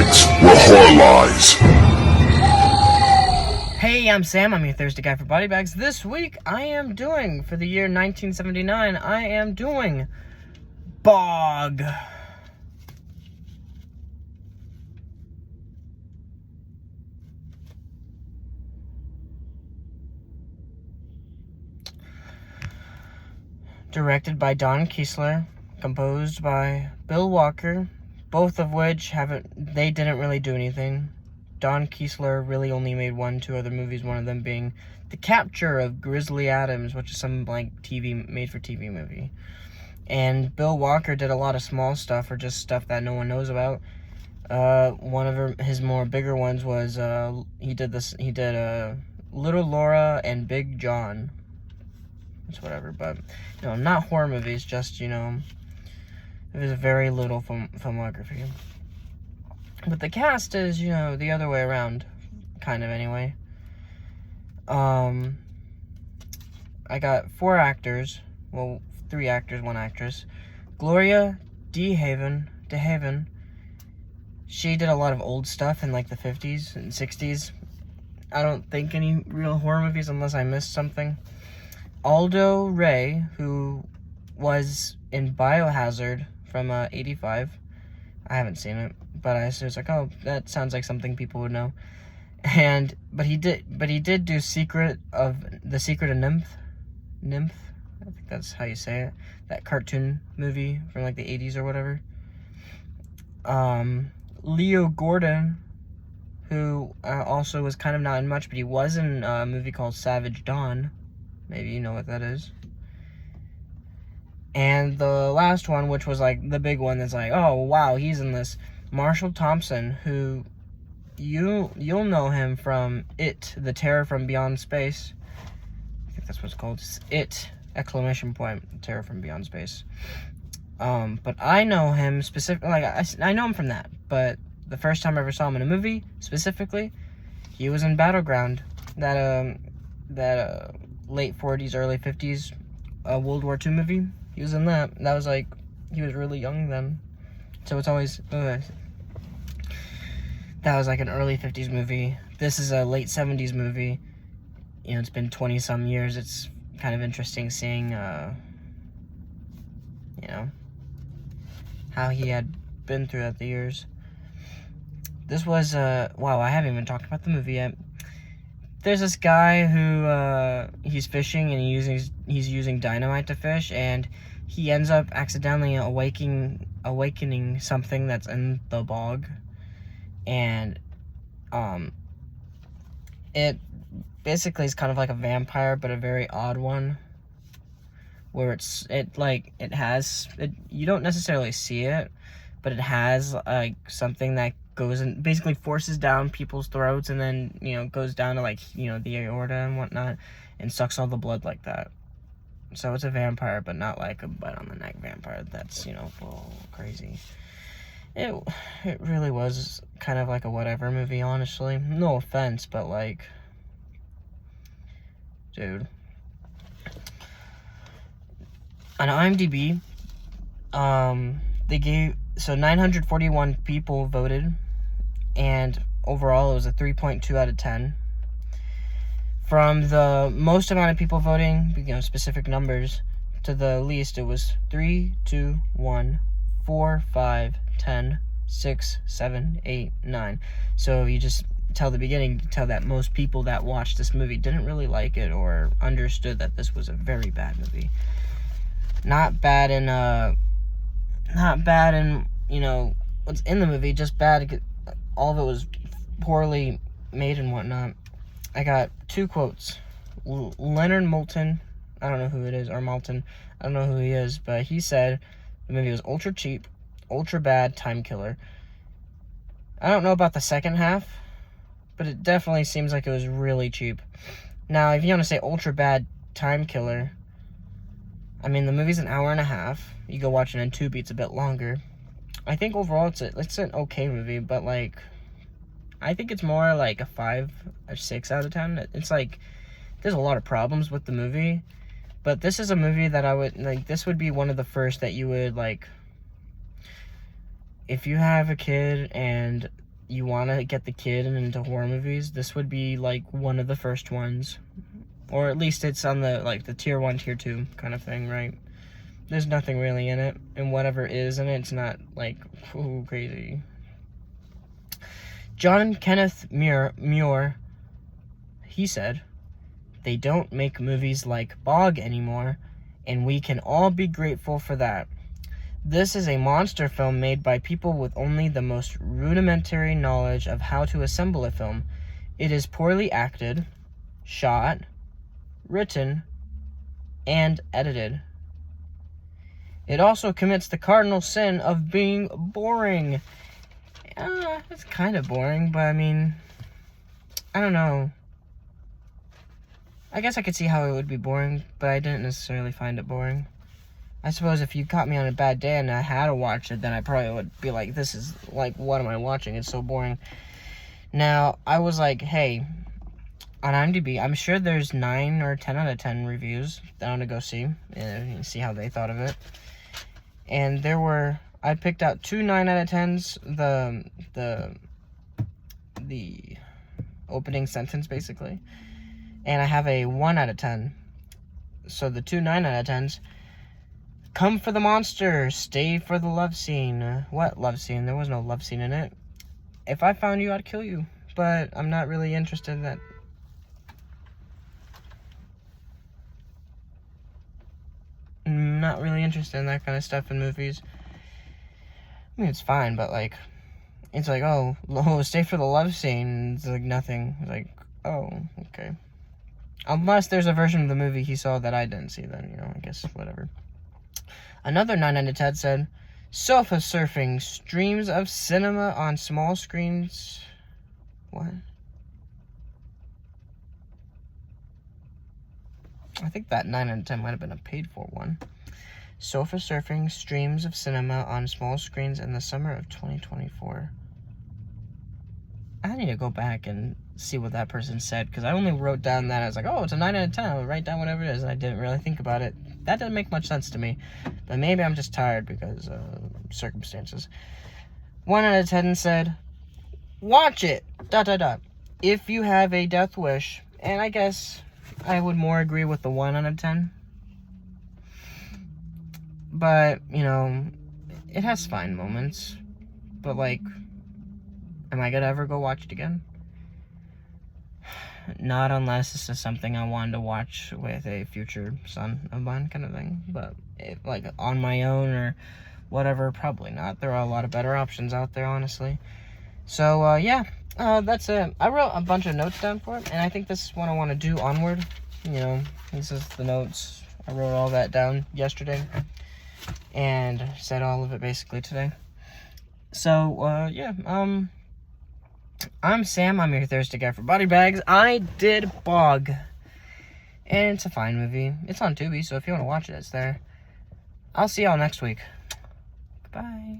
BodyBags, where horror lies. Hey, I'm Sam. I'm your Thursday guy for BodyBags. This week, I am doing, for the year 1979, I am doing Bog. Directed by Don Kesslar, composed by Bill Walker, both of which they didn't really do anything. Don Kesslar really only made two other movies, one of them being The Capture of Grizzly Adams, which is some made-for-TV movie. And Bill Walker did a lot of small stuff, or just stuff that no one knows about. One of his more bigger ones was, he did Little Laura and Big John. It's whatever, but, not horror movies, just, it was very little filmography. But the cast is, the other way around, kind of, anyway. I got 4 actors, well, 3 actors, 1 actress. Gloria DeHaven, she did a lot of old stuff in, the 50s and 60s. I don't think any real horror movies unless I missed something. Aldo Ray, who was in Biohazard from 85. I haven't seen it, but I was like, oh, that sounds like something people would know. But he did do Secret of Nymph. I think that's how you say it. That cartoon movie from the 80s or whatever. Leo Gordon, who also was kind of not in much, but he was in a movie called Savage Dawn. Maybe you know what that is. And the last one, which was the big one that's oh wow, he's in this. Marshall Thompson, who you'll know him from It, The Terror from Beyond Space. I think that's what it's called. It, ! Terror from Beyond Space. But I know him specifically, I know him from that, but the first time I ever saw him in a movie, specifically, he was in Battleground, that late 40s, early 50s World War II movie. He was in that. That was he was really young then. So it's always, that was an early 50s movie. This is a late 70s movie. It's been 20-some years. It's kind of interesting seeing, how he had been throughout the years. This was, wow, I haven't even talked about the movie yet. There's this guy who, he's fishing and he's using dynamite to fish, and he ends up accidentally awakening something that's in the bog. And, it basically is kind of like a vampire, but a very odd one. Where you don't necessarily see it, but it has, something that goes and basically forces down people's throats, and then, goes down to, the aorta and whatnot, and sucks all the blood like that. So it's a vampire, but not a bite-on-the-neck vampire that's, crazy. It really was kind of a whatever movie, honestly. No offense, but, dude. On IMDb, they gave, 941 people voted, and overall it was a 3.2 out of 10. From the most amount of people voting, specific numbers, to the least, it was 3, 2, 1, 4, 5, 10, 6, 7, 8, 9. So you just tell the beginning, you tell that most people that watched this movie didn't really like it or understood that this was a very bad movie. Not bad in, what's in the movie, just bad. All of it was poorly made and whatnot. I got 2 quotes. Leonard Moulton, I don't know who it is, or Malton, I don't know who he is, but he said the movie was ultra cheap, ultra bad, time killer. I don't know about the second half, but it definitely seems like it was really cheap. Now, if you want to say ultra bad, time killer, I mean, the movie's an hour and a half. You go watch it on Tubi, it's a bit longer. I think overall it's an okay movie, but I think it's more a 5 or 6 out of 10. It's there's a lot of problems with the movie, but this is a movie that I would, this would be one of the first that you would, if you have a kid and you want to get the kid into horror movies, this would be, like, one of the first ones. Or at least it's on the, like, the tier 1, tier 2 kind of thing, right? There's nothing really in it, and whatever is in it, it's not, like, ooh, crazy. John Kenneth Muir, he said, "They don't make movies like Bog anymore, and we can all be grateful for that. This is a monster film made by people with only the most rudimentary knowledge of how to assemble a film. It is poorly acted, shot, written, and edited. It also commits the cardinal sin of being boring." It's kind of boring, but I mean, I don't know. I guess I could see how it would be boring, but I didn't necessarily find it boring. I suppose if you caught me on a bad day and I had to watch it, then I probably would be like, this is, like, what am I watching? It's so boring. Now, I was like, hey, on IMDb, I'm sure there's 9 or 10 out of 10 reviews that I want to go see and see how they thought of it. And I picked out 2 9 out of 10s, the opening sentence, basically. And I have a 1 out of 10. So the 2 9 out of 10s, "Come for the monster, stay for the love scene." What love scene? There was no love scene in it. If I found you, I'd kill you. But I'm not really interested in that. I'm not really interested in that kind of stuff in movies. I mean, it's fine, but, like, it's like, oh, stay for the love scene. It's like nothing. It's like, oh, okay. Unless there's a version of the movie he saw that I didn't see, then, you know, I guess, whatever. Another 9 out of 10 said, "Sofa surfing, streams of cinema on small screens." What? I think that 9 out of 10 might have been a paid-for one. "Sofa surfing, streams of cinema on small screens in the summer of 2024. I need to go back and see what that person said, because I only wrote down that. I was like, oh, it's a 9 out of 10. I'll write down whatever it is, and I didn't really think about it. That doesn't make much sense to me, but maybe I'm just tired because of circumstances. 1 out of 10 said, "Watch it, ... if you have a death wish." And I guess I would more agree with the 1 out of 10. But, you know, it has fine moments. But, like, am I gonna ever go watch it again? Not unless this is something I wanted to watch with a future son of mine, kind of thing. But, like, on my own or whatever, probably not. There are a lot of better options out there, honestly. So, yeah, that's it. I wrote a bunch of notes down for it, and I think this is what I want to do onward. You know, this is the notes. I wrote all that down yesterday, and said all of it basically today. So, yeah, I'm Sam. I'm your Thursday guy for BodyBags. I did Bog, and it's a fine movie. It's on Tubi, so if you want to watch it, it's there. I'll see y'all next week. Goodbye.